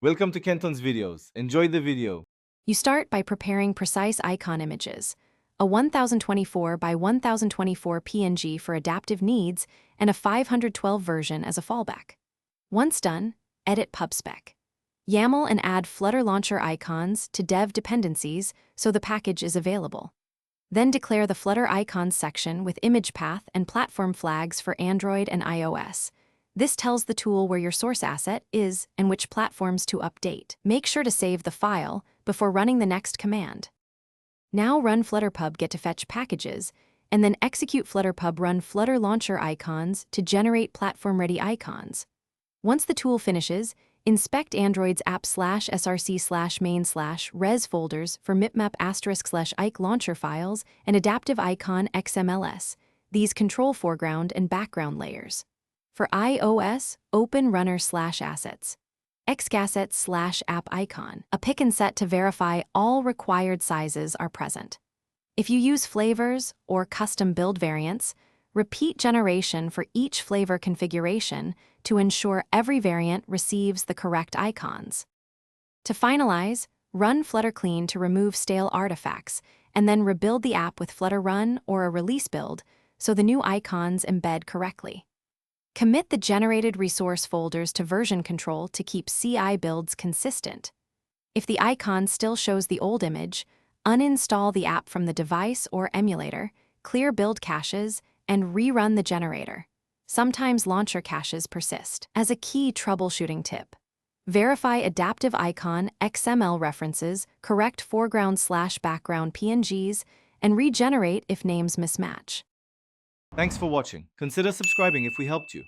Welcome to Kenton's videos. Enjoy the video. You start by preparing precise icon images, a 1024 by 1024 PNG for adaptive needs and a 512 version as a fallback. Once done, edit PubSpec. YAML and add Flutter Launcher icons to dev dependencies so the package is available. Then declare the Flutter icons section with image path and platform flags for Android and iOS. This tells the tool where your source asset is and which platforms to update. Make sure to save the file before running the next command. Now run FlutterPub get to fetch packages, and then execute FlutterPub run Flutter Launcher icons to generate platform-ready icons. Once the tool finishes, inspect Android's app/src/main/res folders for mipmap***ike launcher files and adaptive icon XMLS. These control foreground and background layers. For iOS, open runner/assets. xgassets/app icon. A pick and set to verify all required sizes are present. If you use flavors or custom build variants, repeat generation for each flavor configuration to ensure every variant receives the correct icons. To finalize, run Flutter Clean to remove stale artifacts, and then rebuild the app with Flutter Run or a release build so the new icons embed correctly. Commit the generated resource folders to version control to keep CI builds consistent. If the icon still shows the old image, uninstall the app from the device or emulator, clear build caches, and rerun the generator. Sometimes launcher caches persist. As a key troubleshooting tip, verify adaptive icon XML references, correct foreground/background PNGs, and regenerate if names mismatch. Thanks for watching. Consider subscribing if we helped you.